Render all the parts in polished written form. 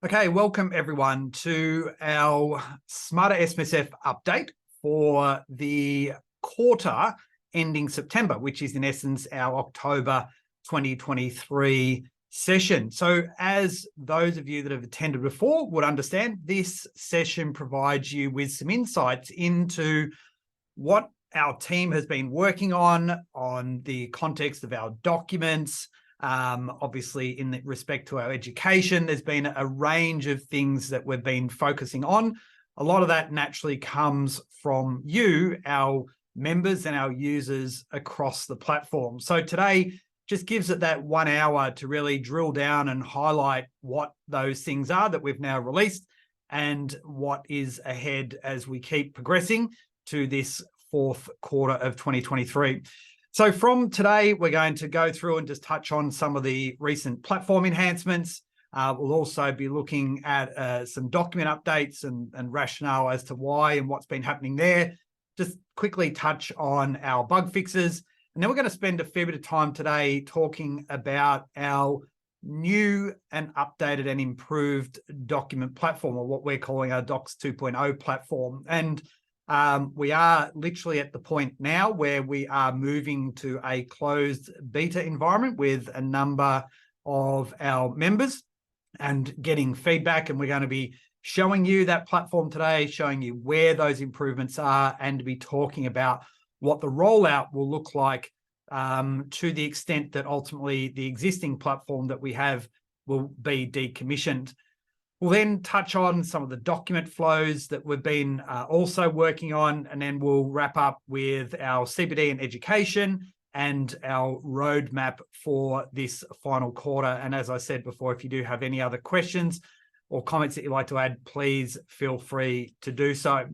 Okay, welcome everyone to our Smarter SMSF update for the quarter ending September, which is in essence our October 2023 session. So as those of you that have attended before would understand, this session provides you with some insights into what our team has been working on the context of our documents. Obviously, in respect to our education, there's been a range of things that we've been focusing on. A lot of that naturally comes from you, our members and our users across the platform. So today just gives it that 1 hour to really drill down and highlight what those things are that we've now released and what is ahead as we keep progressing to this fourth quarter of 2023. So from today, we're going to go through and just touch on some of the recent platform enhancements. We'll also be looking at some document updates and rationale as to why and what's been happening there. Just quickly touch on our bug fixes. And then we're going to spend a fair bit of time today talking about our new and updated and improved document platform, or what we're calling our Docs 2.0 platform. And we are literally at the point now where we are moving to a closed beta environment with a number of our members and getting feedback. And we're going to be showing you that platform today, showing you where those improvements are, and to be talking about what the rollout will look like to the extent that ultimately the existing platform that we have will be decommissioned. We'll then touch on some of the document flows that we've been also working on, and then we'll wrap up with our CPD and education and our roadmap for this final quarter. And as I said before, if you do have any other questions or comments that you'd like to add, please feel free to do so.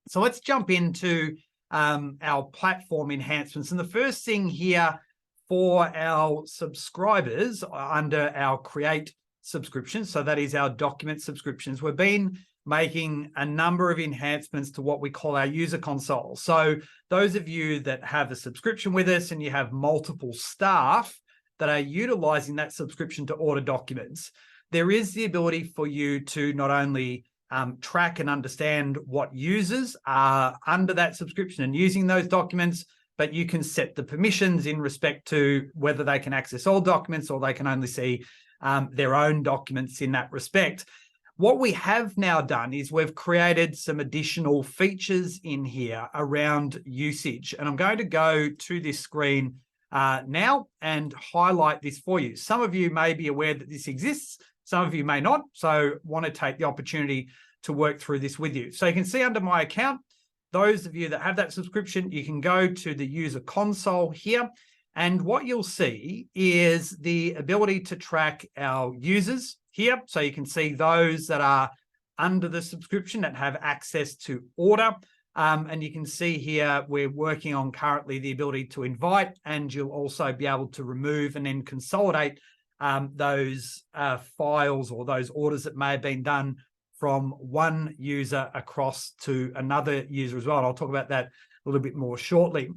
So let's jump into our platform enhancements. And the first thing here for our subscribers under our Create subscriptions, so that is our document subscriptions, we've been making a number of enhancements to what we call our user console. So those of you that have a subscription with us and you have multiple staff that are utilizing that subscription to order documents, there is the ability for you to not only track and understand what users are under that subscription and using those documents, but you can set the permissions in respect to whether they can access all documents or they can only see their own documents in that respect. What we have now done is we've created some additional features in here around usage. And I'm going to go to this screen now and highlight this for you. Some of you may be aware that this exists. Some of you may not. So want to take the opportunity to work through this with you. So you can see under my account, those of you that have that subscription, you can go to the user console here. And what you'll see is the ability to track our users here. So you can see those that are under the subscription that have access to order. And you can see here, we're working on currently the ability to invite, and you'll also be able to remove and then consolidate those files or those orders that may have been done from one user across to another user as well. And I'll talk about that a little bit more shortly.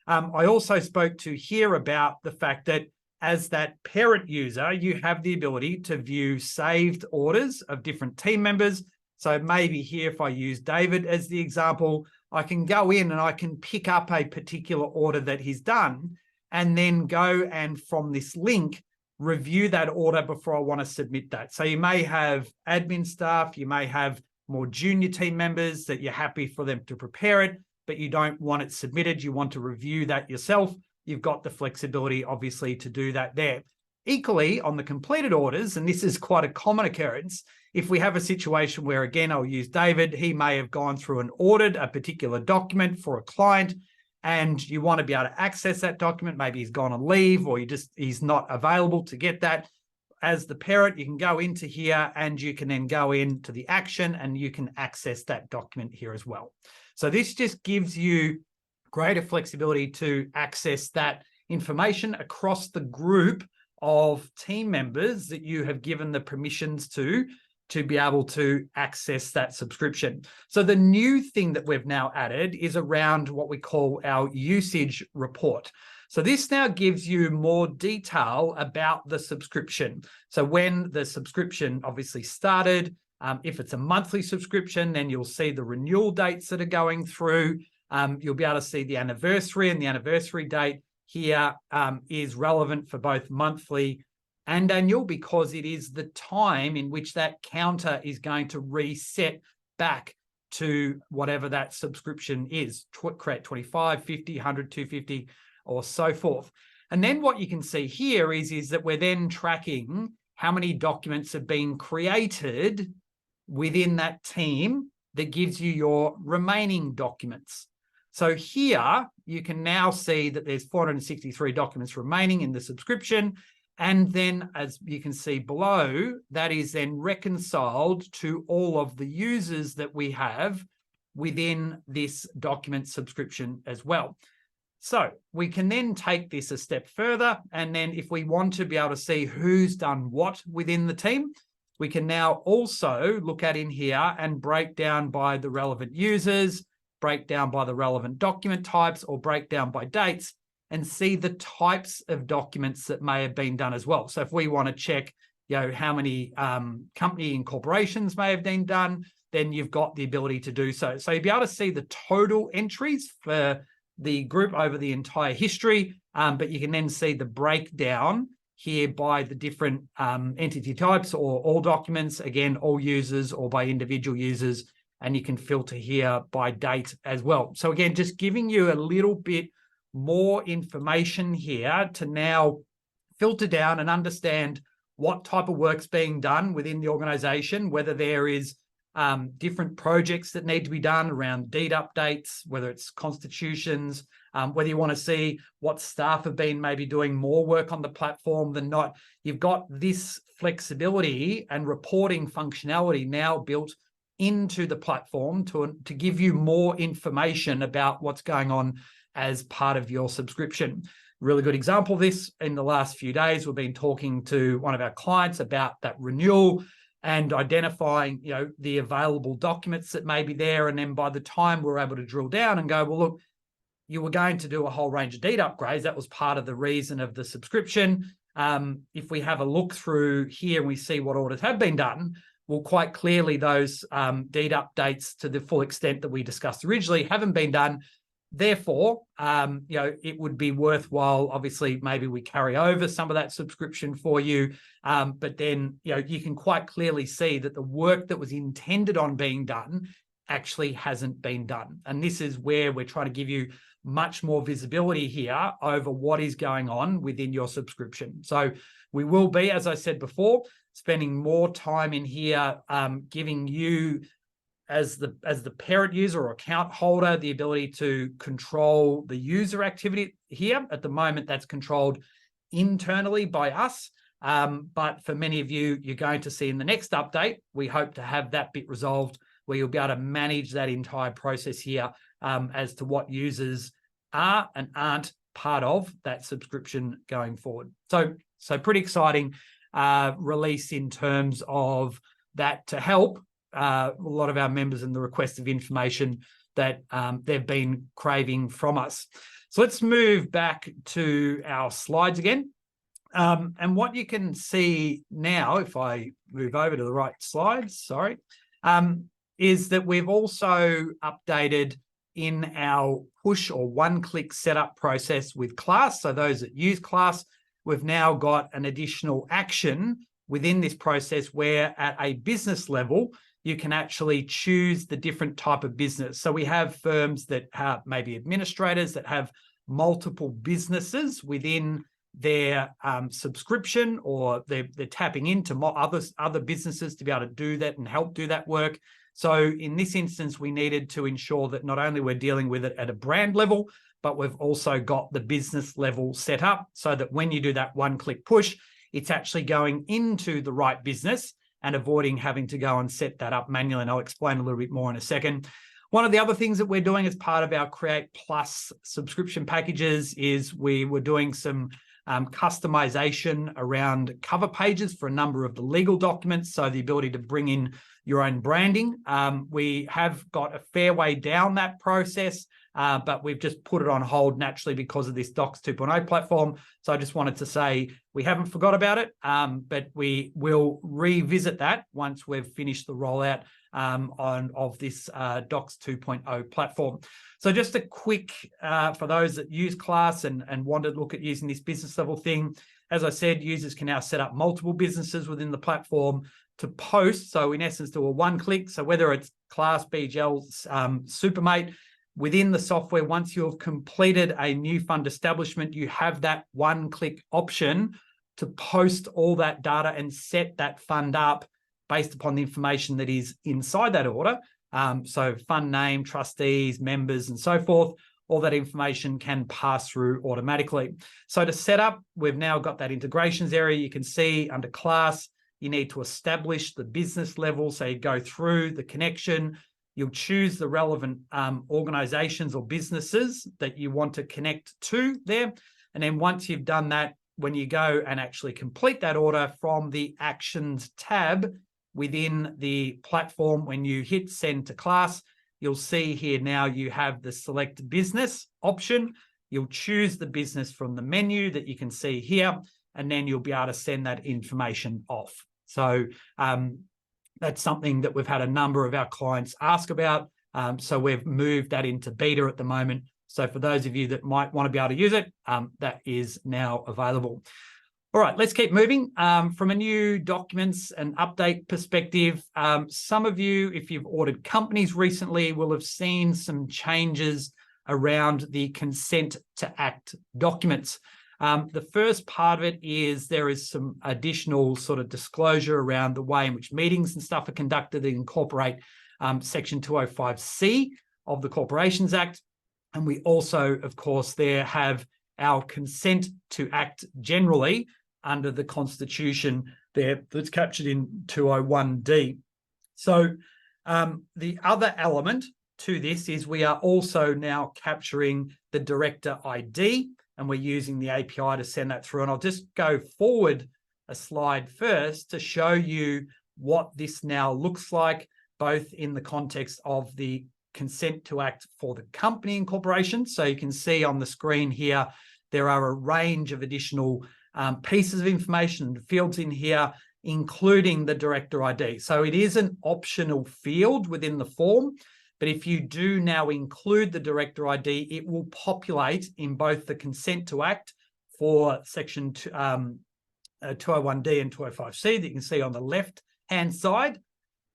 I also spoke to here about the fact that as that parent user, you have the ability to view saved orders of different team members. So maybe here, if I use David as the example, I can go in and I can pick up a particular order that he's done and then go and from this link, review that order before I want to submit that. So you may have admin staff, you may have more junior team members that you're happy for them to prepare it, but you don't want it submitted, you want to review that yourself, you've got the flexibility, obviously, to do that there. Equally, on the completed orders, and this is quite a common occurrence, if we have a situation where, again, I'll use David, he may have gone through and ordered a particular document for a client, and you want to be able to access that document, maybe he's gone on leave or he's not available to get that. As the parent, you can go into here and you can then go into the action and you can access that document here as well. So this just gives you greater flexibility to access that information across the group of team members that you have given the permissions to be able to access that subscription. So the new thing that we've now added is around what we call our usage report. So this now gives you more detail about the subscription. So when the subscription obviously started, if it's a monthly subscription, then you'll see the renewal dates that are going through. You'll be able to see the anniversary, and the anniversary date here is relevant for both monthly and annual, because it is the time in which that counter is going to reset back to whatever that subscription is, create 25, 50, 100, 250, or so forth. And then what you can see here is that we're then tracking how many documents have been created within that team that gives you your remaining documents. So here you can now see that there's 463 documents remaining in the subscription. And then, as you can see below, that is then reconciled to all of the users that we have within this document subscription as well. So we can then take this a step further. And then if we want to be able to see who's done what within the team, we can now also look at in here and break down by the relevant users, break down by the relevant document types, or break down by dates, and see the types of documents that may have been done as well. So if we want to check, how many company incorporations may have been done, then you've got the ability to do so. So you'll be able to see the total entries for the group over the entire history, but you can then see the breakdown here by the different entity types, or all documents, again, all users, or by individual users, and you can filter here by date as well. So again, just giving you a little bit more information here to now filter down and understand what type of work's being done within the organization, whether there is different projects that need to be done around deed updates, whether it's constitutions, whether you want to see what staff have been maybe doing more work on the platform than not. You've got this flexibility and reporting functionality now built into the platform to give you more information about what's going on as part of your subscription. Really good example of this, in the last few days, we've been talking to one of our clients about that renewal and identifying, the available documents that may be there. And then by the time we're able to drill down and go, well, look, you were going to do a whole range of deed upgrades. That was part of the reason of the subscription. If we have a look through here and we see what orders have been done, well, quite clearly those deed updates, to the full extent that we discussed originally, haven't been done. Therefore, it would be worthwhile, obviously, maybe we carry over some of that subscription for you, but then, you can quite clearly see that the work that was intended on being done actually hasn't been done. And this is where we're trying to give you much more visibility here over what is going on within your subscription. So we will be, as I said before, spending more time in here, giving you, as the parent user or account holder, the ability to control the user activity here. At the moment, that's controlled internally by us. But for many of you, you're going to see in the next update, we hope to have that bit resolved, where you'll be able to manage that entire process here as to what users are and aren't part of that subscription going forward. So pretty exciting release in terms of that, to help a lot of our members and the request of information that they've been craving from us. So let's move back to our slides again. And what you can see now, if I move over to the right slides, sorry, is that we've also updated in our push or one-click setup process with Class. So those that use Class, we've now got an additional action within this process where at a business level, you can actually choose the different type of business. So we have firms that have maybe administrators that have multiple businesses within their subscription, or they're tapping into other businesses to be able to do that and help do that work. So in this instance, we needed to ensure that not only we're dealing with it at a brand level, but we've also got the business level set up so that when you do that one-click push, it's actually going into the right business and avoiding having to go and set that up manually. And I'll explain a little bit more in a second. One of the other things that we're doing as part of our Create Plus subscription packages is we were doing some customization around cover pages for a number of the legal documents. So the ability to bring in your own branding. We have got a fair way down that process. but we've just put it on hold naturally because of this Docs 2.0 platform. So I just wanted to say we haven't forgot about it, but we will revisit that once we've finished the rollout of this Docs 2.0 platform. So just a quick, for those that use Class and want to look at using this business level thing, as I said, users can now set up multiple businesses within the platform to post. So in essence, do a one-click. So whether it's Class, BGL, Supermate, within the software, once you've completed a new fund establishment, you have that one-click option to post all that data and set that fund up based upon the information that is inside that order. So fund name, trustees, members, and so forth, all that information can pass through automatically. So to set up, we've now got that integrations area. You can see under Class, you need to establish the business level. So you go through the connection, you'll choose the relevant organizations or businesses that you want to connect to there. And then once you've done that, when you go and actually complete that order from the Actions tab within the platform, when you hit Send to Class, you'll see here now you have the Select Business option. You'll choose the business from the menu that you can see here, and then you'll be able to send that information off. So that's something that we've had a number of our clients ask about. So we've moved that into beta at the moment. So for those of you that might want to be able to use it, that is now available. All right, let's keep moving. From a new documents and update perspective, some of you, if you've ordered companies recently, will have seen some changes around the consent to act documents. The first part of it is there is some additional sort of disclosure around the way in which meetings and stuff are conducted that incorporate Section 205C of the Corporations Act. And we also, of course, there have our consent to act generally under the Constitution there that's captured in 201D. So the other element to this is we are also now capturing the director ID, and we're using the API to send that through. And I'll just go forward a slide first to show you what this now looks like, both in the context of the consent to act for the company incorporation. So you can see on the screen here, there are a range of additional pieces of information and fields in here, including the director ID. So it is an optional field within the form, but if you do now include the director ID, it will populate in both the consent to act for Section 201D and 205C that you can see on the left-hand side.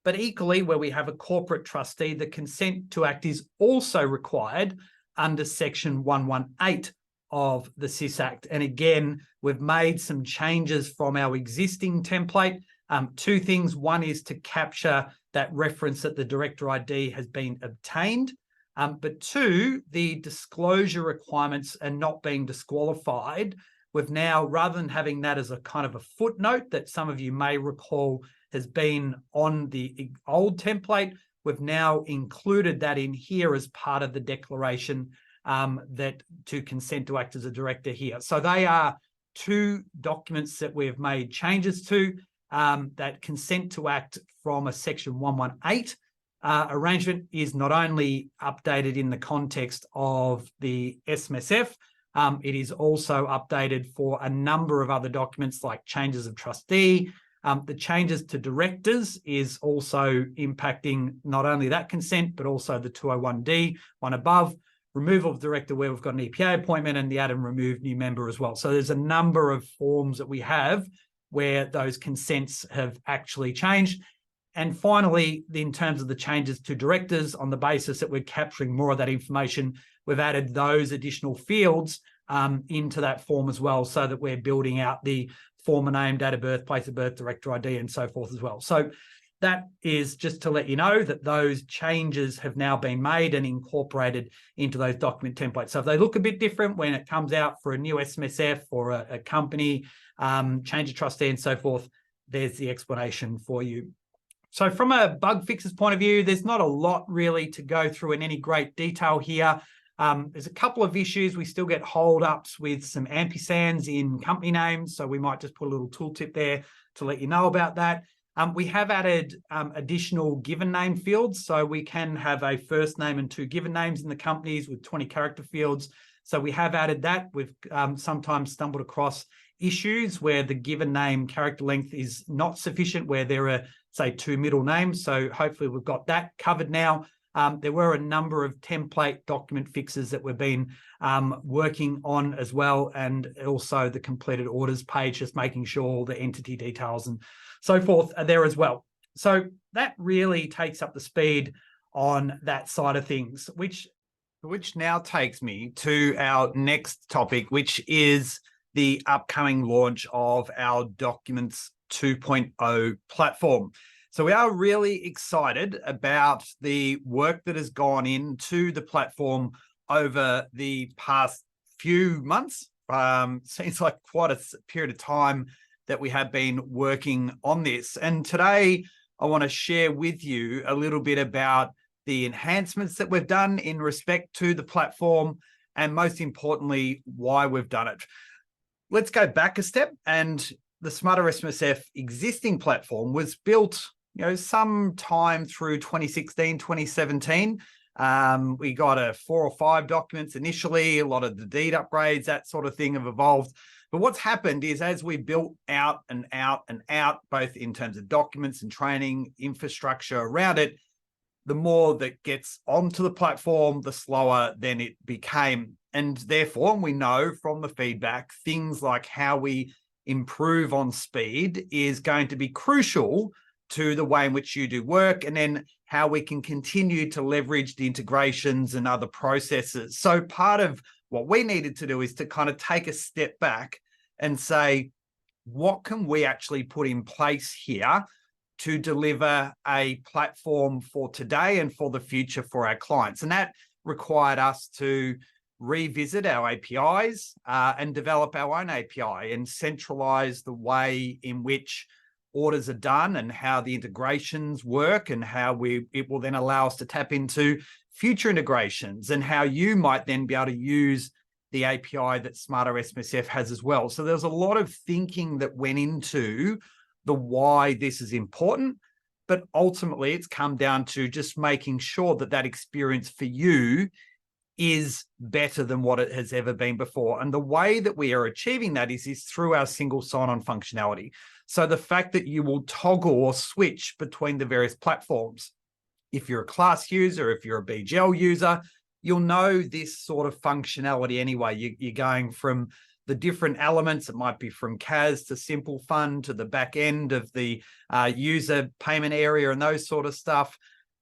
But equally, where we have a corporate trustee, the consent to act is also required under Section 118 of the SIS Act. And again, we've made some changes from our existing template. Two things. One is to capture that reference that the director ID has been obtained. But two, the disclosure requirements are not being disqualified. We've now, rather than having that as a kind of a footnote that some of you may recall has been on the old template, we've now included that in here as part of the declaration that to consent to act as a director here. So they are two documents that we've made changes to. That consent to act from a Section 118 arrangement is not only updated in the context of the SMSF, it is also updated for a number of other documents like changes of trustee. The changes to directors is also impacting not only that consent, but also the 201D, one above, removal of director where we've got an EPA appointment, and the add and remove new member as well. So there's a number of forms that we have where those consents have actually changed. And finally, in terms of the changes to directors, on the basis that we're capturing more of that information, we've added those additional fields into that form as well, so that we're building out the former name, date of birth, place of birth, director ID, and so forth as well. So that is just to let you know that those changes have now been made and incorporated into those document templates. So if they look a bit different when it comes out for a new SMSF or a company, change of trustee and so forth, there's the explanation for you. So from a bug fixes point of view, there's not a lot really to go through in any great detail here. There's a couple of issues. We still get hold-ups with some ampersands in company names, so we might just put a little tooltip there to let you know about that. We have added additional given name fields, so we can have a first name and 2 given names in the companies with 20 character fields. So we have added that. We've sometimes stumbled across issues where the given name character length is not sufficient, where there are, say, 2 middle names. So hopefully we've got that covered now. There were a number of template document fixes that we've been working on as well, and also the completed orders page, just making sure all the entity details and so forth are there as well. So that really takes up the speed on that side of things, which now takes me to our next topic, which is the upcoming launch of our Documents 2.0 platform. So we are really excited about the work that has gone into the platform over the past few months. Seems like quite a period of time that we have been working on this. And today I want to share with you a little bit about the enhancements that we've done in respect to the platform, and most importantly, why we've done it. Let's go back a step. And the Smarter SMSF existing platform was built, sometime through 2016, 2017. We got 4 or 5 documents initially. A lot of the deed upgrades, that sort of thing, have evolved. But what's happened is, as we built out and out and out, both in terms of documents and training infrastructure around it, the more that gets onto the platform, the slower then it became. And therefore, we know from the feedback, things like how we improve on speed is going to be crucial to the way in which you do work, and then how we can continue to leverage the integrations and other processes. So part of what we needed to do is to kind of take a step back and say, what can we actually put in place here to deliver a platform for today and for the future for our clients? And that required us to revisit our APIs and develop our own API and centralize the way in which orders are done and how the integrations work, and how it will then allow us to tap into future integrations, and how you might then be able to use the API that Smarter SMSF has as well. So there's a lot of thinking that went into the why this is important, but ultimately it's come down to just making sure that that experience for you is better than what it has ever been before. And the way that we are achieving that is through our single sign-on functionality. So the fact that you will toggle or switch between the various platforms. If you're a Class user, if you're a BGL user, you'll know this sort of functionality anyway. You're going from the different elements. It might be from CAS to Simple Fund to the back end of the user payment area and those sort of stuff.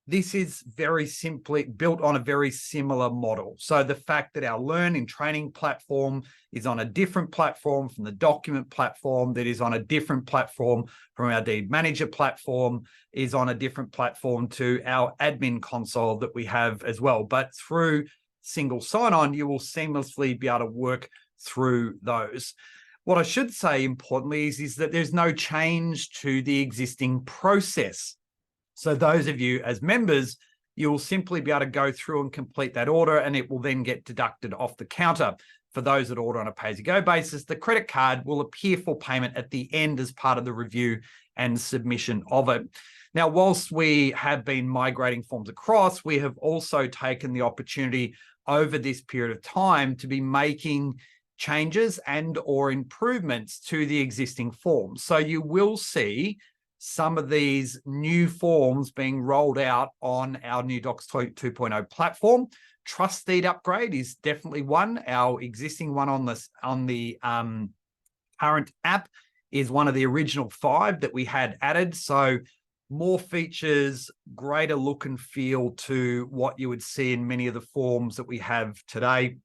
This is very simply built on a very similar model. So the fact that our learn and training platform is on a different platform from the document platform, that is on a different platform from our deed manager platform, is on a different platform to our admin console that we have as well. But through single sign-on, you will seamlessly be able to work through those. What I should say importantly is that there's no change to the existing process. So those of you as members, you'll simply be able to go through and complete that order, and it will then get deducted off the counter. For those that order on a pay-as-you-go basis, the credit card will appear for payment at the end as part of the review and submission of it. Now, whilst we have been migrating forms across, we have also taken the opportunity over this period of time to be making changes and or improvements to the existing forms. So you will see some of these new forms being rolled out on our new Docs 2.0 platform. Trust deed upgrade is definitely one. Our existing one on the current app is one of the original 5 that we had added. So more features, greater look and feel to what you would see in many of the forms that we have today.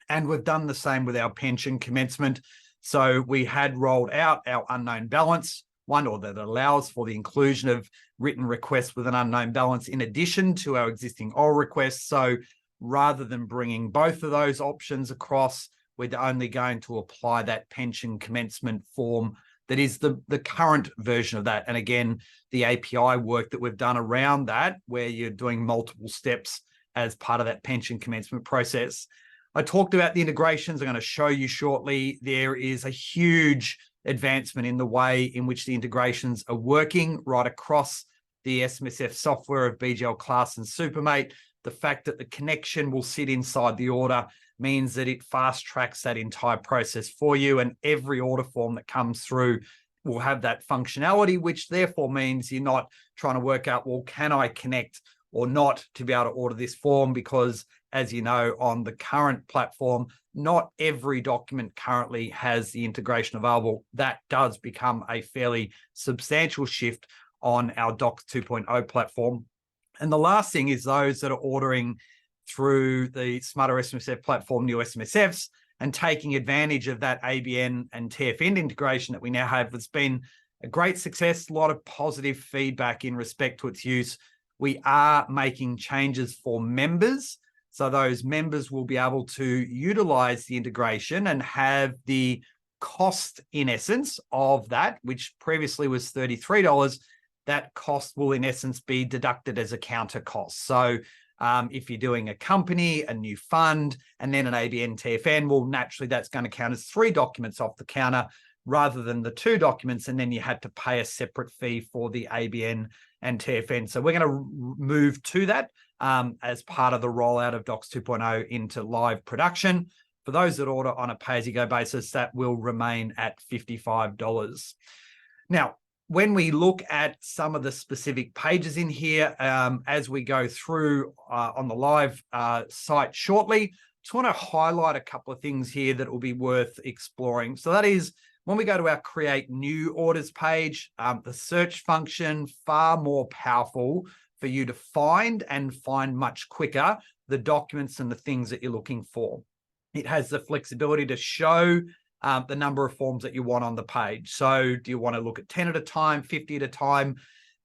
And we've done the same with our pension commencement. So we had rolled out our unknown balance one, or that allows for the inclusion of written requests with an unknown balance in addition to our existing oral requests. So rather than bringing both of those options across, we're only going to apply that pension commencement form that is the current version of that. And again, the API work that we've done around that, where you're doing multiple steps as part of that pension commencement process. I talked about the integrations. I'm going to show you shortly. There is a huge advancement in the way in which the integrations are working right across the SMSF software of BGL, Class and Supermate. The fact that the connection will sit inside the order means that it fast tracks that entire process for you, and every order form that comes through will have that functionality, which therefore means you're not trying to work out, well, can I connect or not to be able to order this form? Because as you know, on the current platform, not every document currently has the integration available. That does become a fairly substantial shift on our Docs 2.0 platform. And the last thing is those that are ordering through the Smarter SMSF platform, new SMSFs, and taking advantage of that ABN and TFN integration that we now have. It's been a great success, a lot of positive feedback in respect to its use. We are making changes for members. So those members will be able to utilize the integration and have the cost, in essence, of that, which previously was $33, that cost will, in essence, be deducted as a counter cost. So if you're doing a company, a new fund, and then an ABN TFN, well, naturally, that's going to count as 3 documents off the counter rather than the 2 documents, and then you had to pay a separate fee for the ABN and TFN. So we're going to move to that as part of the rollout of Docs 2.0 into live production. For those that order on a pay-as-you-go basis, that will remain at $55. Now, when we look at some of the specific pages in here, as we go through on the live site shortly, just want to highlight a couple of things here that will be worth exploring. So that is, when we go to our Create New Orders page, the search function, far more powerful for you to find much quicker the documents and the things that you're looking for. It has the flexibility to show the number of forms that you want on the page. So do you want to look at 10 at a time, 50 at a time?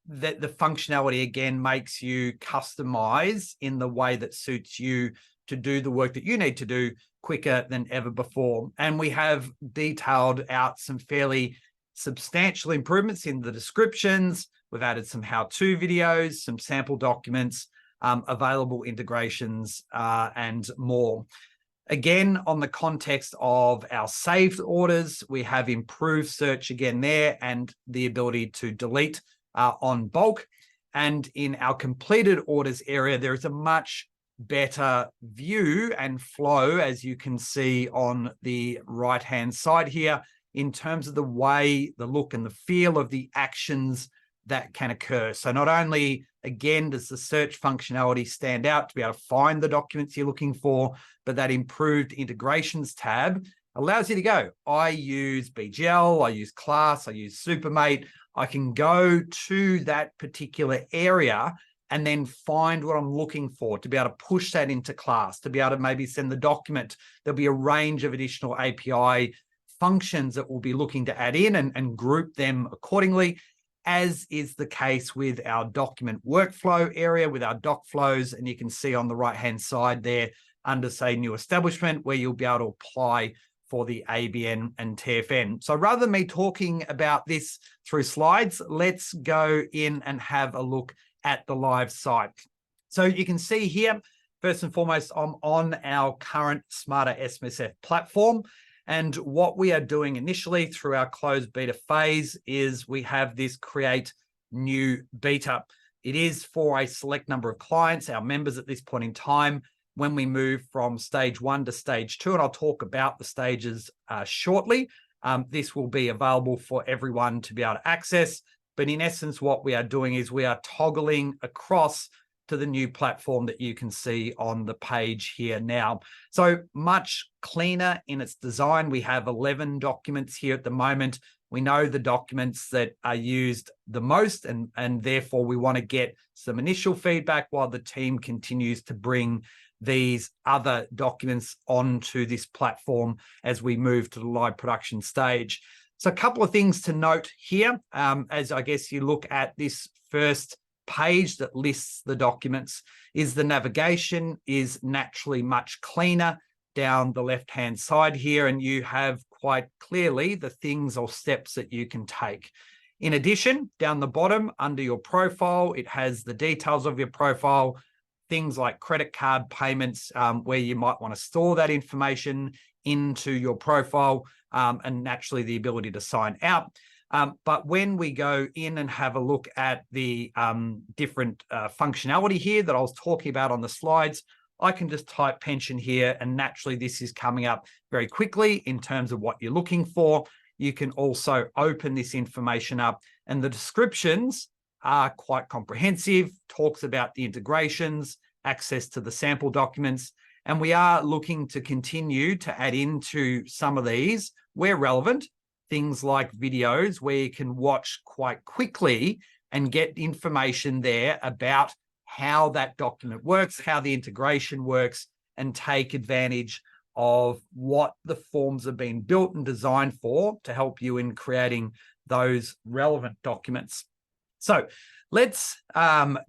That the functionality, again, makes you customize in the way that suits you to do the work that you need to do quicker than ever before. And we have detailed out some fairly substantial improvements in the descriptions. We've added some how-to videos, some sample documents, available integrations, and more. Again, on the context of our saved orders, we have improved search again there and the ability to delete on bulk. And in our completed orders area, there is a much better view and flow, as you can see on the right-hand side here, in terms of the way, the look and the feel of the actions that can occur. So not only, again, does the search functionality stand out to be able to find the documents you're looking for, but that improved integrations tab allows you to go, I use BGL, I use Class, I use Supermate. I can go to that particular area and then find what I'm looking for, to be able to push that into Class, to be able to maybe send the document. There'll be a range of additional API functions that we'll be looking to add in and group them accordingly, as is the case with our document workflow area with our doc flows. And you can see on the right-hand side there under, say, new establishment, where you'll be able to apply for the ABN and TFN. So rather than me talking about this through slides, let's go in and have a look at the live site. So you can see here, first and foremost, I'm on our current Smarter SMSF platform. And what we are doing initially through our closed beta phase is we have this create new beta. It is for a select number of clients, our members at this point in time. When we move from stage 1 to stage 2, and I'll talk about the stages shortly, this will be available for everyone to be able to access. But in essence, what we are doing is we are toggling across to the new platform that you can see on the page here now. So much cleaner in its design. We have 11 documents here at the moment. We know the documents that are used the most, and therefore we want to get some initial feedback while the team continues to bring these other documents onto this platform as we move to the live production stage. So a couple of things to note here, as I guess you look at this first page that lists the documents, is the navigation is naturally much cleaner down the left-hand side here, and you have quite clearly the things or steps that you can take. In addition, down the bottom under your profile, it has the details of your profile, things like credit card payments, where you might want to store that information into your profile. and naturally the ability to sign out. But when we go in and have a look at the different functionality here that I was talking about on the slides, I can just type pension here, and naturally this is coming up very quickly in terms of what you're looking for. You can also open this information up, and the descriptions are quite comprehensive, talks about the integrations, access to the sample documents, and we are looking to continue to add into some of these where relevant, things like videos where you can watch quite quickly and get information there about how that document works, how the integration works, and take advantage of what the forms have been built and designed for to help you in creating those relevant documents. So let's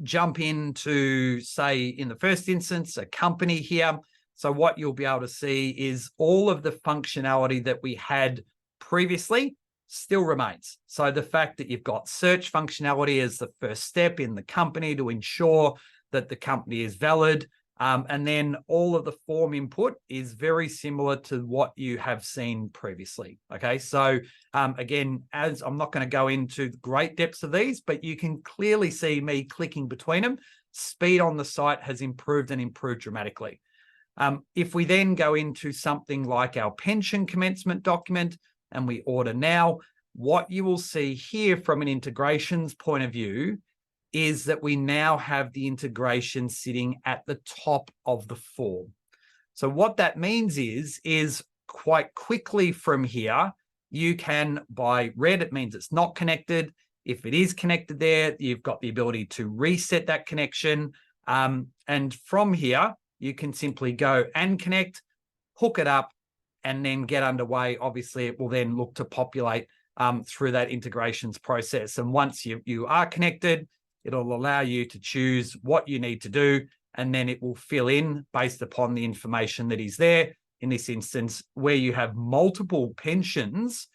jump into, say, in the first instance, a company here. So what you'll be able to see is all of the functionality that we had previously still remains. So the fact that you've got search functionality as the first step in the company to ensure that the company is valid. And then all of the form input is very similar to what you have seen previously. Okay, so again, as I'm not going to go into great depths of these, but you can clearly see me clicking between them. Speed on the site has improved and improved dramatically. If we then go into something like our pension commencement document and we order now, what you will see here from an integrations point of view is that we now have the integration sitting at the top of the form. So what that means is quite quickly from here, you can, by red, it means it's not connected. If it is connected there, you've got the ability to reset that connection. And from here, you can simply go and connect, hook it up, and then get underway. Obviously, it will then look to populate through that integrations process. And once you are connected, it'll allow you to choose what you need to do, and then it will fill in based upon the information that is there. In this instance, where you have multiple pensions,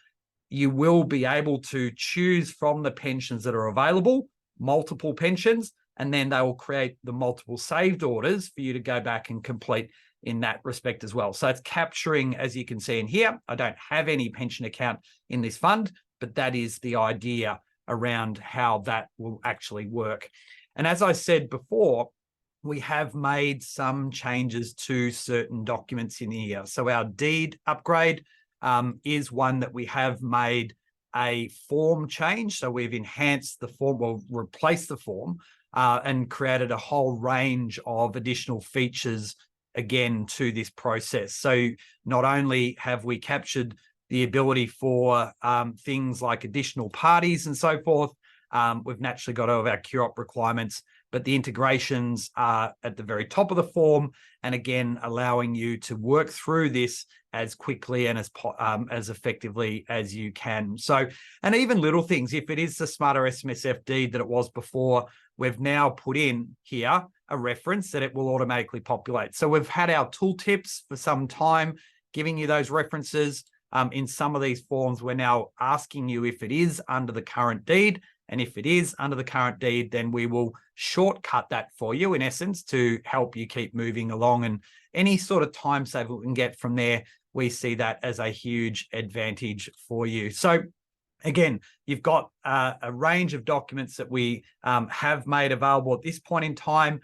you will be able to choose from the pensions that are available, multiple pensions, and then they will create the multiple saved orders for you to go back and complete in that respect as well. So it's capturing, as you can see in here, I don't have any pension account in this fund, but that is the idea around how that will actually work. And as I said before, we have made some changes to certain documents in here. So our deed upgrade is one that we have made a form change. So we've enhanced the form, well, replaced the form and created a whole range of additional features again to this process. So not only have we captured the ability for things like additional parties and so forth, we've naturally got all of our QOP requirements, but the integrations are at the very top of the form, and again, allowing you to work through this as quickly and as effectively as you can. So, and even little things, if it is the Smarter SMSF deed that it was before, we've now put in here a reference that it will automatically populate. So we've had our tooltips for some time, giving you those references. In some of these forms, we're now asking you if it is under the current deed. And if it is under the current deed, then we will shortcut that for you, in essence, to help you keep moving along. And any sort of time save we can get from there, we see that as a huge advantage for you. So again, you've got a range of documents that we have made available at this point in time.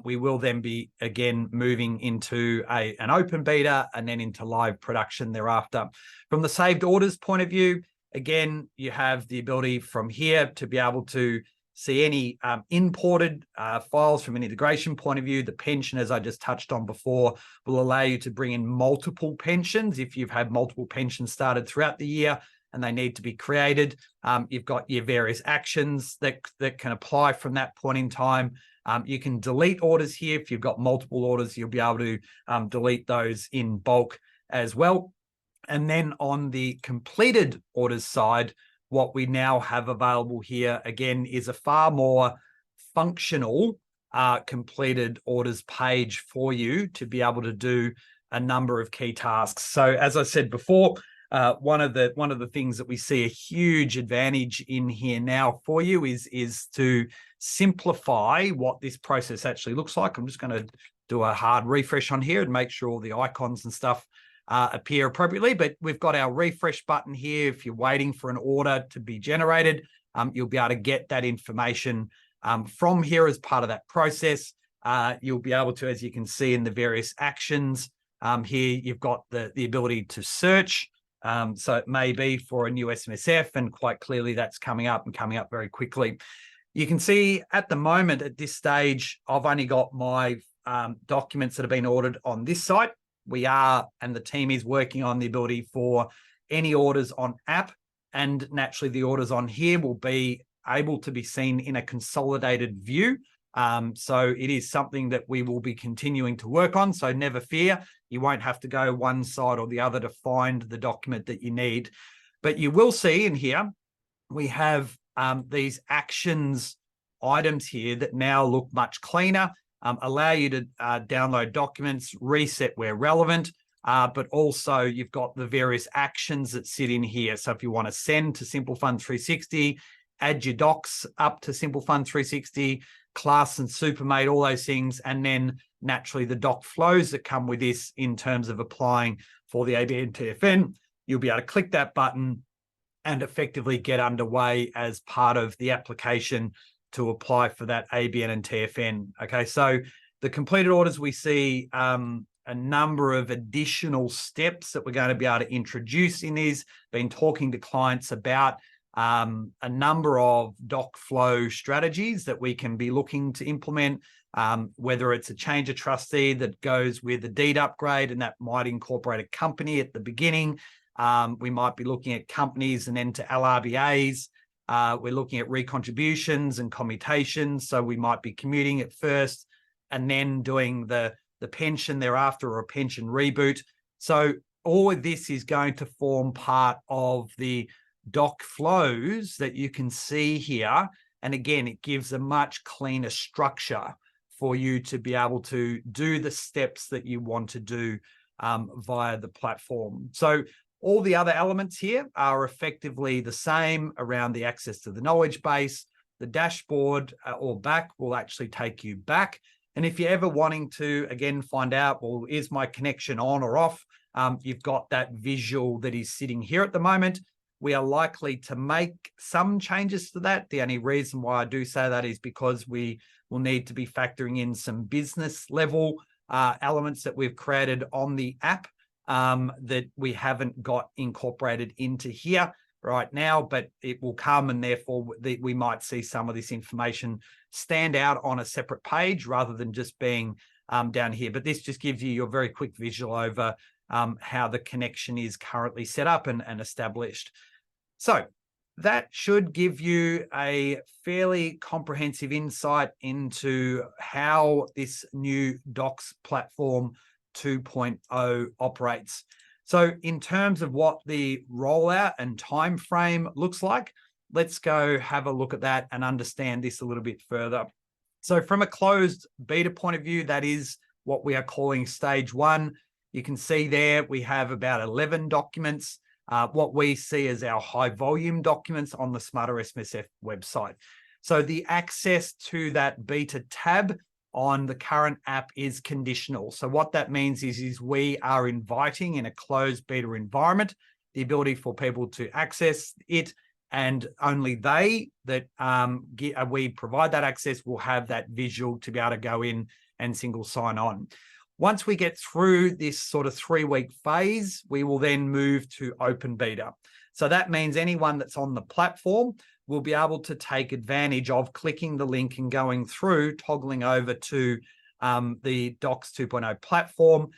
We will then be, again, moving into an open beta and then into live production thereafter. From the saved orders point of view, again, you have the ability from here to be able to see any imported files from an integration point of view. The pension, as I just touched on before, will allow you to bring in multiple pensions. If you've had multiple pensions started throughout the year and they need to be created, you've got your various actions that can apply from that point in time. You can delete orders here. If you've got multiple orders, you'll be able to delete those in bulk as well. And then on the completed orders side, what we now have available here, again, is a far more functional completed orders page for you to be able to do a number of key tasks. So as I said before, one of the things that we see a huge advantage in here now for you is to simplify what this process actually looks like. I'm just going to do a hard refresh on here and make sure all the icons and stuff appear appropriately. But we've got our refresh button here. If you're waiting for an order to be generated, you'll be able to get that information from here as part of that process. You'll be able to, as you can see in the various actions, here you've got the ability to search. So it may be for a new SMSF, and quite clearly that's coming up very quickly. You can see at the moment, at this stage, I've only got my documents that have been ordered on this site. We are, and the team is working on the ability for any orders on app, and naturally the orders on here will be able to be seen in a consolidated view. So it is something that we will be continuing to work on. So never fear, you won't have to go one side or the other to find the document that you need. But you will see in here, we have these actions items here that now look much cleaner, allow you to download documents, reset where relevant, but also you've got the various actions that sit in here. So if you want to send to Simple Fund 360, add your docs up to Simple Fund 360, Class and Supermate, all those things, and then naturally the doc flows that come with this in terms of applying for the ABN TFN. You'll be able to click that button and effectively get underway as part of the application to apply for that ABN and TFN. Okay, so the completed orders, we see a number of additional steps that we're going to be able to introduce in these. Been talking to clients about a number of doc flow strategies that we can be looking to implement, whether it's a change of trustee that goes with a deed upgrade, and that might incorporate a company at the beginning. We might be looking at companies and then to LRBAs. We're looking at recontributions and commutations. So we might be commuting at first and then doing the pension thereafter, or a pension reboot. So all of this is going to form part of the doc flows that you can see here. And again, it gives a much cleaner structure for you to be able to do the steps that you want to do via the platform. So all the other elements here are effectively the same around the access to the knowledge base. The dashboard or back will actually take you back. And if you're ever wanting to, again, find out, well, is my connection on or off? You've got that visual that is sitting here at the moment. We are likely to make some changes to that. The only reason why I do say that is because we will need to be factoring in some business level elements that we've created on the app that we haven't got incorporated into here right now, but it will come, and therefore we might see some of this information stand out on a separate page rather than just being down here. But this just gives you your very quick visual over how the connection is currently set up and established. So that should give you a fairly comprehensive insight into how this new Docs platform 2.0 operates. So in terms of what the rollout and time frame looks like, let's go have a look at that and understand this a little bit further. So from a closed beta point of view, that is what we are calling stage one. You can see there we have about 11 documents, what we see as our high volume documents on the Smarter SMSF website. So the access to that beta tab on the current app is conditional. So what that means is we are inviting in a closed beta environment the ability for people to access it, and only they that we provide that access will have that visual to be able to go in and single sign on. Once we get through this sort of 3-week phase, we will then move to open beta. So that means anyone that's on the platform will be able to take advantage of clicking the link and going through, toggling over to the Docs 2.0 platform.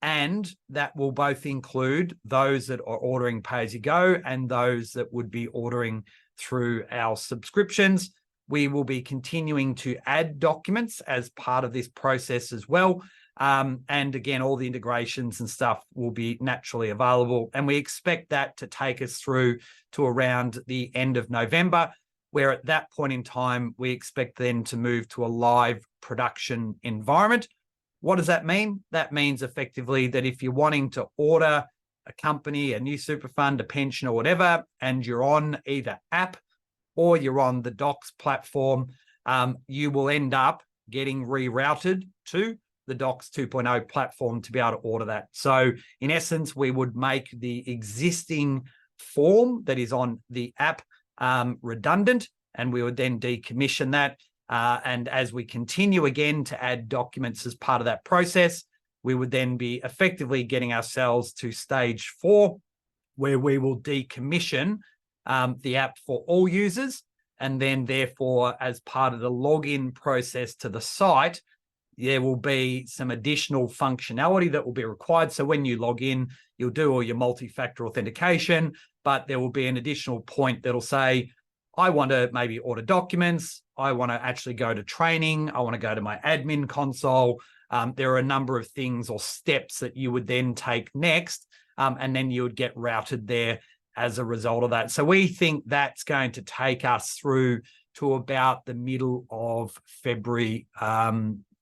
And that will both include those that are ordering pay-as-you-go and those that would be ordering through our subscriptions. We will be continuing to add documents as part of this process as well. And again, all the integrations and stuff will be naturally available. And we expect that to take us through to around the end of November, where at that point in time, we expect then to move to a live production environment. What does that mean? That means effectively that if you're wanting to order a company, a new super fund, a pension or whatever, and you're on either app or you're on the Docs platform, you will end up getting rerouted to the Docs 2.0 platform to be able to order that. So in essence, we would make the existing form that is on the app redundant, and we would then decommission that. And as we continue again to add documents as part of that process, we would then be effectively getting ourselves to stage 4, where we will decommission the app for all users. And then therefore, as part of the login process to the site, there will be some additional functionality that will be required. So when you log in, you'll do all your multi-factor authentication, but there will be an additional point that'll say, I want to maybe order documents. I want to actually go to training. I want to go to my admin console. There are a number of things or steps that you would then take next, and then you would get routed there as a result of that. So we think that's going to take us through to about the middle of February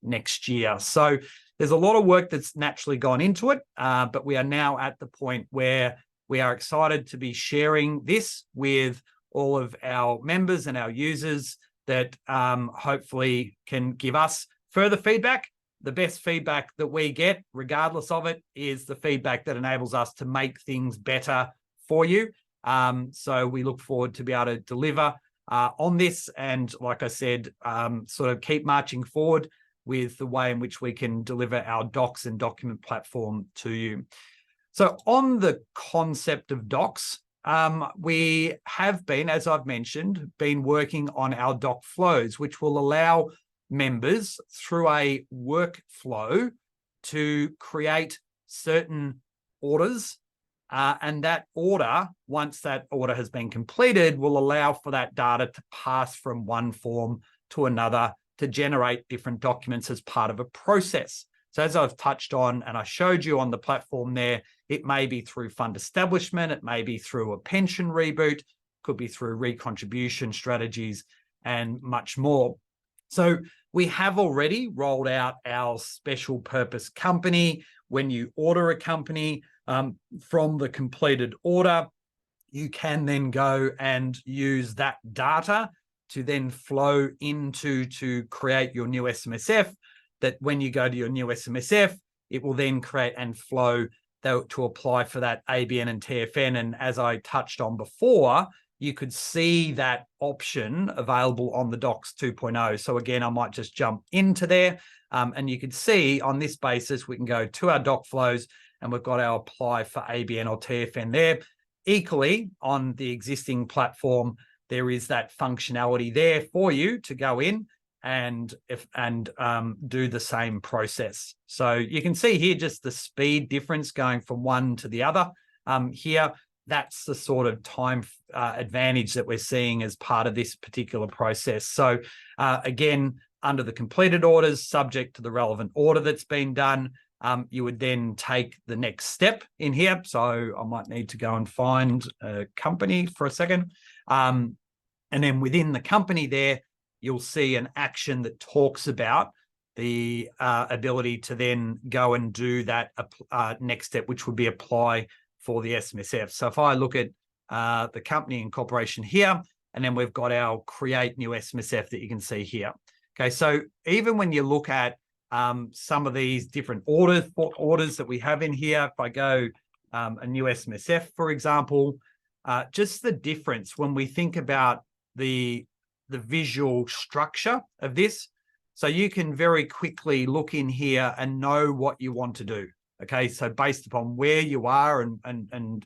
next year. So there's a lot of work that's naturally gone into it, but we are now at the point where we are excited to be sharing this with all of our members and our users that hopefully can give us further feedback. The best feedback that we get, regardless of it, is the feedback that enables us to make things better for you. So we look forward to be able to deliver on this, and like I said, sort of keep marching forward with the way in which we can deliver our docs and document platform to you. So on the concept of docs, we have been, as I've mentioned, been working on our doc flows, which will allow members through a workflow to create certain orders. And that order, once that order has been completed, will allow for that data to pass from one form to another to generate different documents as part of a process. So as I've touched on, and I showed you on the platform there, it may be through fund establishment, it may be through a pension reboot, could be through recontribution strategies, and much more. So we have already rolled out our special purpose company. When you order a company from the completed order, you can then go and use that data to then flow into to create your new SMSF, that when you go to your new SMSF, it will then create and flow to apply for that ABN and TFN. And as I touched on before, you could see that option available on the Docs 2.0. So again, I might just jump into there, and you can see on this basis, we can go to our doc flows and we've got our apply for ABN or TFN there. Equally, on the existing platform, there is that functionality there for you to go in and do the same process. So you can see here just the speed difference going from one to the other. Here, that's the sort of time advantage that we're seeing as part of this particular process. So again, under the completed orders, subject to the relevant order that's been done, you would then take the next step in here. So I might need to go and find a company for a second. And then within the company there, you'll see an action that talks about the ability to then go and do that next step, which would be apply for the SMSF. So if I look at the company and corporation here, and then we've got our create new SMSF that you can see here. Okay, so even when you look at some of these different orders that we have in here, if I go a new SMSF, for example, just the difference when we think about the visual structure of this. So you can very quickly look in here and know what you want to do. Okay, so based upon where you are and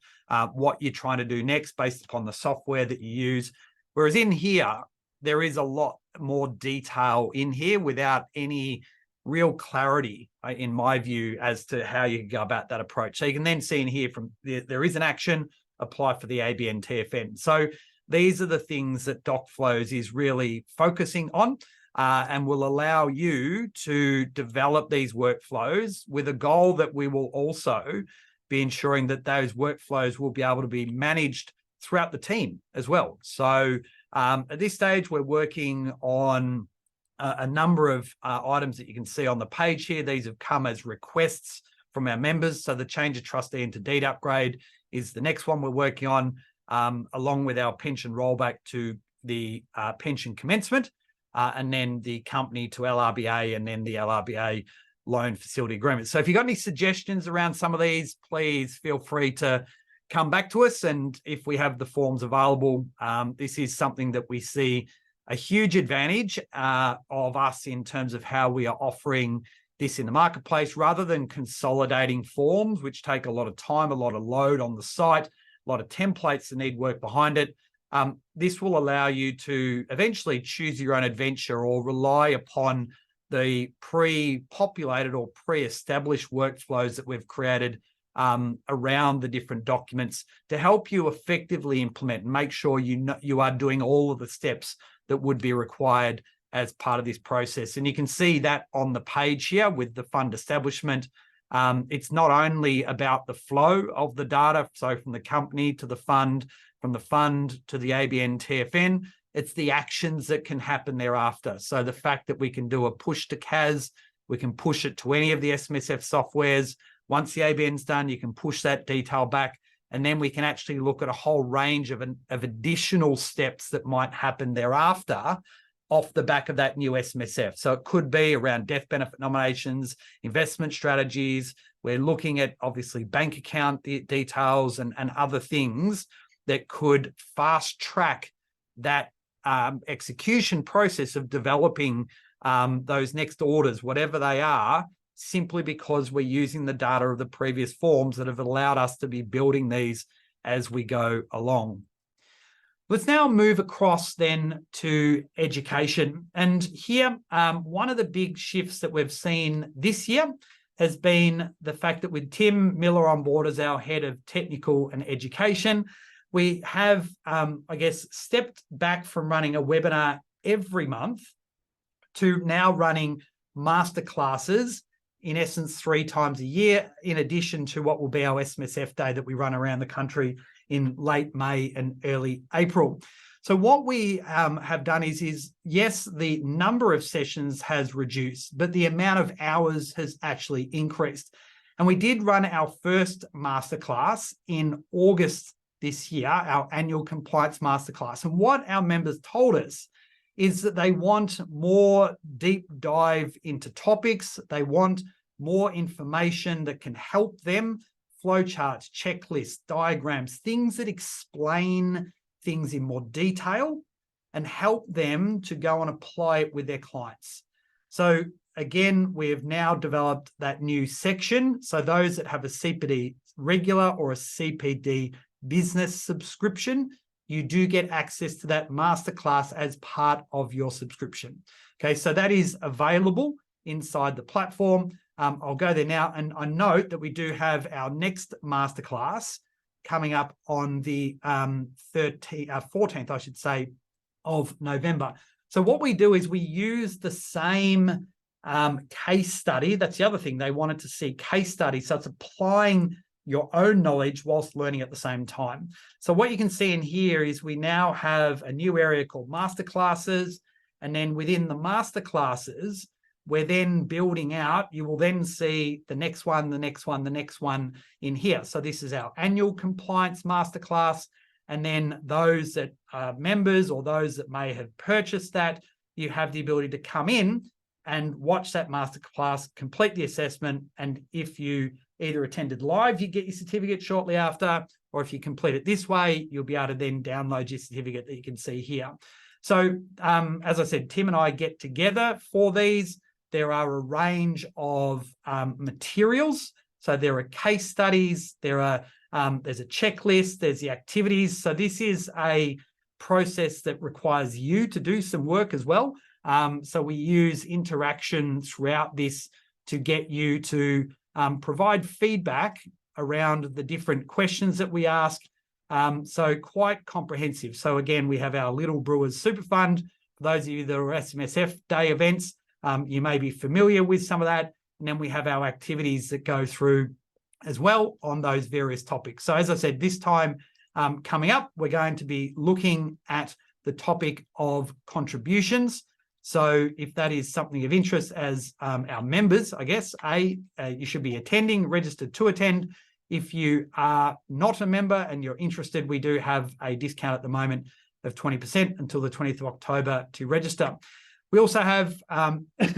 what you're trying to do next, based upon the software that you use. Whereas in here, there is a lot more detail in here without any real clarity, in my view, as to how you can go about that approach. So you can then see in here from there is an action, apply for the ABN TFN. So these are the things that Doc Flows is really focusing on, and will allow you to develop these workflows with a goal that we will also be ensuring that those workflows will be able to be managed throughout the team as well. So at this stage, we're working on a number of items that you can see on the page here. These have come as requests from our members. So the change of trustee into deed upgrade is the next one we're working on, along with our pension rollback to the pension commencement, and then the company to LRBA, and then the LRBA loan facility agreements. So if you've got any suggestions around some of these, please feel free to come back to us. And if we have the forms available, this is something that we see a huge advantage of us in terms of how we are offering this in the marketplace, rather than consolidating forms, which take a lot of time, a lot of load on the site, a lot of templates that need work behind it. This will allow you to eventually choose your own adventure or rely upon the pre-populated or pre-established workflows that we've created around the different documents to help you effectively implement and make sure you are doing all of the steps that would be required as part of this process. And you can see that on the page here with the fund establishment. It's not only about the flow of the data, so from the company to the fund, from the fund to the ABN TFN, it's the actions that can happen thereafter. So the fact that we can do a push to CAS, we can push it to any of the SMSF softwares. Once the ABN's done, you can push that detail back, and then we can actually look at a whole range of additional steps that might happen thereafter off the back of that new SMSF. So it could be around death benefit nominations, investment strategies. We're looking at obviously bank account details and other things that could fast track that execution process of developing those next orders, whatever they are, simply because we're using the data of the previous forms that have allowed us to be building these as we go along. Let's now move across then to education. And here, one of the big shifts that we've seen this year has been the fact that with Tim Miller on board as our head of technical and education, we have, I guess, stepped back from running a webinar every month to now running masterclasses, in essence, 3 times a year, in addition to what will be our SMSF day that we run around the country in late May and early April. So what we have done is yes, the number of sessions has reduced, but the amount of hours has actually increased. And we did run our first masterclass in August this year, our annual compliance masterclass. And what our members told us is that they want more deep dive into topics. They want more information that can help them, flowcharts, checklists, diagrams, things that explain things in more detail and help them to go and apply it with their clients. So again, we have now developed that new section. So those that have a CPD regular or a CPD business subscription, you do get access to that masterclass as part of your subscription. Okay, so that is available inside the platform. I'll go there now, and I note that we do have our next masterclass coming up on the 14th, I should say, of November. So what we do is we use the same case study. That's the other thing. They wanted to see case studies. So it's applying your own knowledge whilst learning at the same time. So what you can see in here is we now have a new area called masterclasses. And then within the masterclasses, we're then building out, you will then see the next one, the next one, the next one in here. So this is our annual compliance masterclass. And then those that are members or those that may have purchased that, you have the ability to come in and watch that masterclass, complete the assessment. And if you either attended live, you get your certificate shortly after, or if you complete it this way, you'll be able to then download your certificate that you can see here. So as I said, Tim and I get together for these. There are a range of materials. So there are case studies, there's a checklist, there's the activities. So this is a process that requires you to do some work as well. So we use interaction throughout this to get you to provide feedback around the different questions that we ask. So quite comprehensive. So again, we have our Little Brewers Super Fund. For those of you that are SMSF day events, you may be familiar with some of that. And then we have our activities that go through as well on those various topics. So as I said, this time coming up, we're going to be looking at the topic of contributions. So if that is something of interest as our members, I guess, you should be attending, registered to attend. If you are not a member and you're interested, we do have a discount at the moment of 20% until the 20th of October to register. We also have,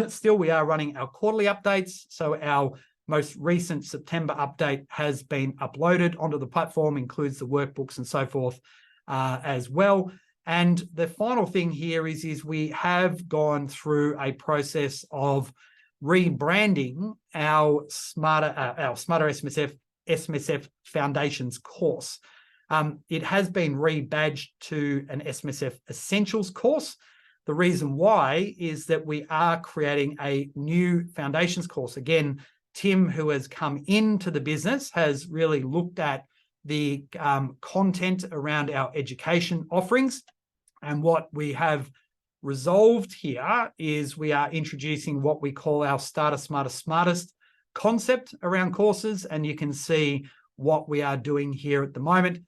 still we are running our quarterly updates. So our most recent September update has been uploaded onto the platform, includes the workbooks and so forth as well. And the final thing here is we have gone through a process of rebranding our Smarter SMSF Foundations course. It has been rebadged to an SMSF Essentials course. The reason why is that we are creating a new Foundations course. Again, Tim, who has come into the business, has really looked at the content around our education offerings. And what we have resolved here is we are introducing what we call our Starter, Smarter, Smartest concept around courses. And you can see what we are doing here at the moment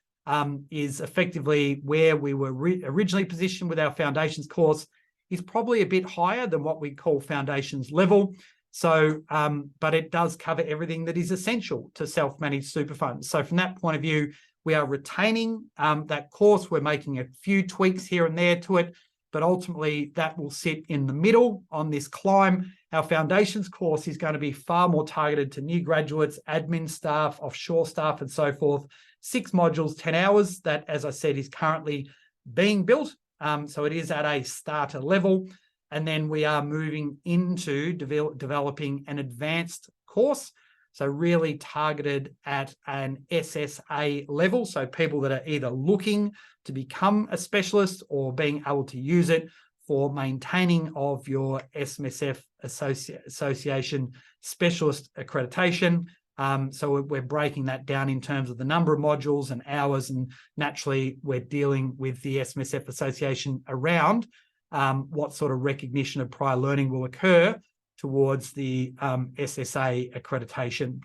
is effectively where we were originally positioned with our Foundations course is probably a bit higher than what we call Foundations level. So, but it does cover everything that is essential to self-managed super funds. So from that point of view, we are retaining that course. We're making a few tweaks here and there to it, but ultimately that will sit in the middle on this climb. Our Foundations course is going to be far more targeted to new graduates, admin staff, offshore staff, and so forth. 6 modules, 10 hours. That, as I said, is currently being built. So it is at a starter level. And then we are moving into developing an advanced course. So really targeted at an SSA level. So people that are either looking to become a specialist or being able to use it for maintaining of your SMSF Association specialist accreditation. So we're breaking that down in terms of the number of modules and hours, and naturally we're dealing with the SMSF Association around what sort of recognition of prior learning will occur towards the SSA accreditation.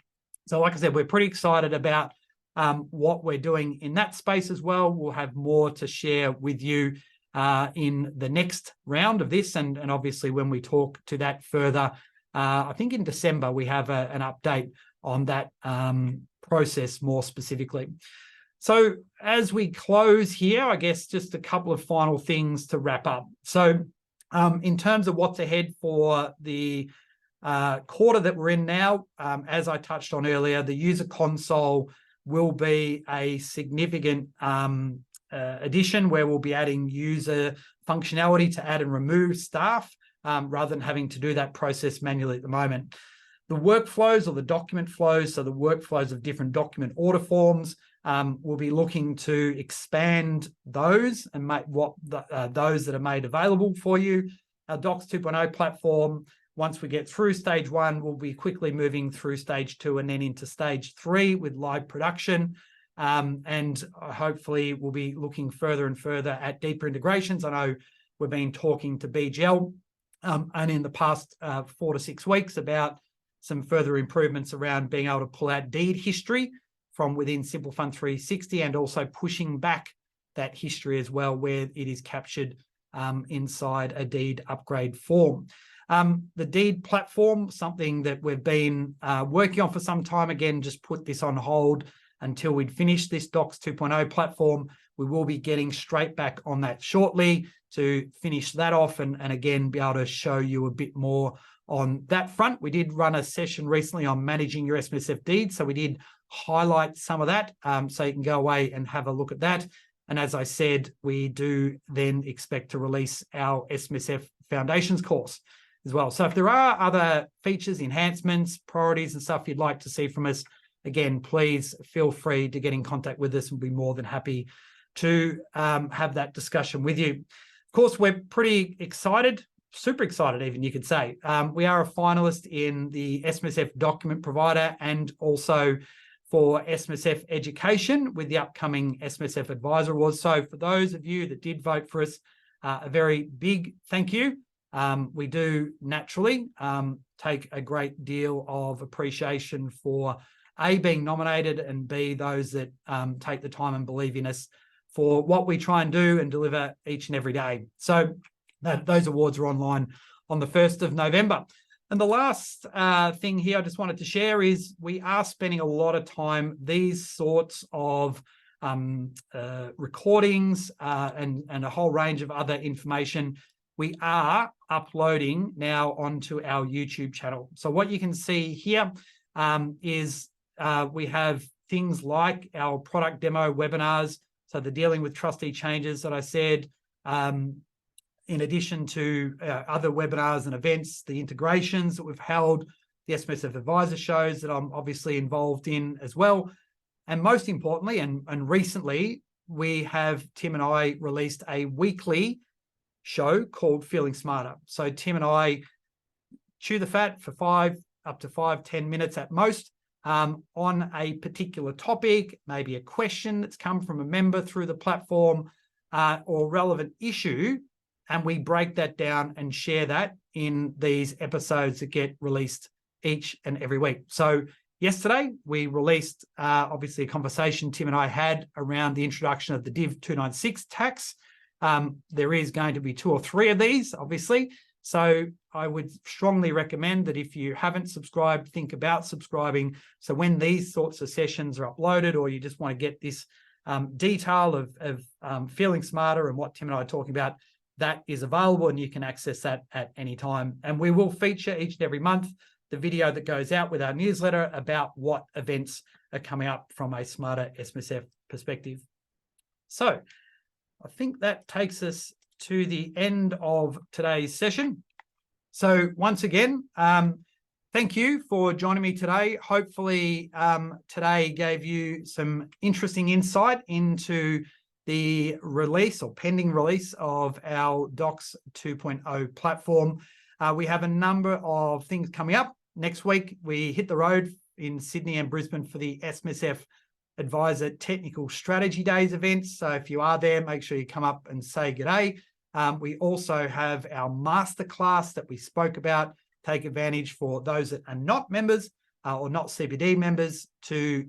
So like I said, we're pretty excited about what we're doing in that space as well. We'll have more to share with you in the next round of this, and obviously when we talk to that further, I think in December we have an update on that process more specifically. So as we close here, I guess just a couple of final things to wrap up. So in terms of what's ahead for the quarter that we're in now, as I touched on earlier, the user console will be a significant addition where we'll be adding user functionality to add and remove staff rather than having to do that process manually at the moment. The workflows or the document flows, so the workflows of different document order forms, we'll be looking to expand those and make those that are made available for you. Our Docs 2.0 platform, once we get through stage 1, we'll be quickly moving through stage 2 and then into stage 3 with live production. And hopefully we'll be looking further and further at deeper integrations. I know we've been talking to BGL and in the past 4 to 6 weeks about some further improvements around being able to pull out deed history from within Simple Fund 360 and also pushing back that history as well where it is captured inside a deed upgrade form. The deed platform, something that we've been working on for some time, again, just put this on hold until we'd finish this Docs 2.0 platform. We will be getting straight back on that shortly to finish that off and again, be able to show you a bit more on that front. We did run a session recently on managing your SMSF deeds, so we did highlight some of that, so you can go away and have a look at that. And as I said, we do then expect to release our SMSF Foundations course as well. So if there are other features, enhancements, priorities and stuff you'd like to see from us, again, please feel free to get in contact with us and we'll be more than happy to have that discussion with you. Of course, we're pretty excited, super excited even, you could say. We are a finalist in the SMSF document provider and also for SMSF education with the upcoming SMSF Advisor Awards. So for those of you that did vote for us, a very big thank you. We do naturally take a great deal of appreciation for A, being nominated, and B, those that take the time and believe in us for what we try and do and deliver each and every day. So those awards are online on the 1st of November. And the last thing here I just wanted to share is we are spending a lot of time, these sorts of recordings and a whole range of other information. We are uploading now onto our YouTube channel. So what you can see here is we have things like our product demo webinars, so the dealing with trustee changes that I said, in addition to other webinars and events, the integrations that we've held, the SMSF advisor shows that I'm obviously involved in as well. And most importantly, and recently, we have, Tim and I, released a weekly show called Feeling Smarter. So Tim and I chew the fat for 10 minutes at most on a particular topic, maybe a question that's come from a member through the platform or relevant issue, and we break that down and share that in these episodes that get released each and every week. So yesterday, we released, obviously, a conversation Tim and I had around the introduction of the Div 296 tax. There is going to be 2 or 3 of these, obviously. So I would strongly recommend that if you haven't subscribed, think about subscribing. So when these sorts of sessions are uploaded, or you just want to get this detail of Feeling Smarter and what Tim and I are talking about, that is available and you can access that at any time. And we will feature each and every month the video that goes out with our newsletter about what events are coming up from a Smarter SMSF perspective. So I think that takes us to the end of today's session. So once again, thank you for joining me today. Hopefully today gave you some interesting insight into the release or pending release of our Docs 2.0 platform. We have a number of things coming up. Next week, we hit the road in Sydney and Brisbane for the SMSF Advisor Technical Strategy Days events. So if you are there, make sure you come up and say g'day. We also have our masterclass that we spoke about. Take advantage for those that are not members or not CPD members to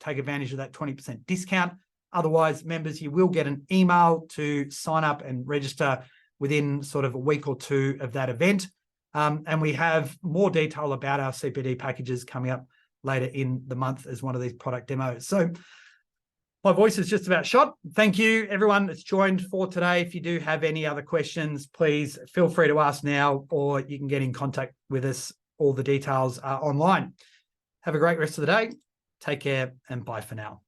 take advantage of that 20% discount. Otherwise, members, you will get an email to sign up and register within sort of a week or 2 of that event. And we have more detail about our CPD packages coming up later in the month as one of these product demos. So my voice is just about shot. Thank you, everyone that's joined for today. If you do have any other questions, please feel free to ask now, or you can get in contact with us. All the details are online. Have a great rest of the day. Take care and bye for now.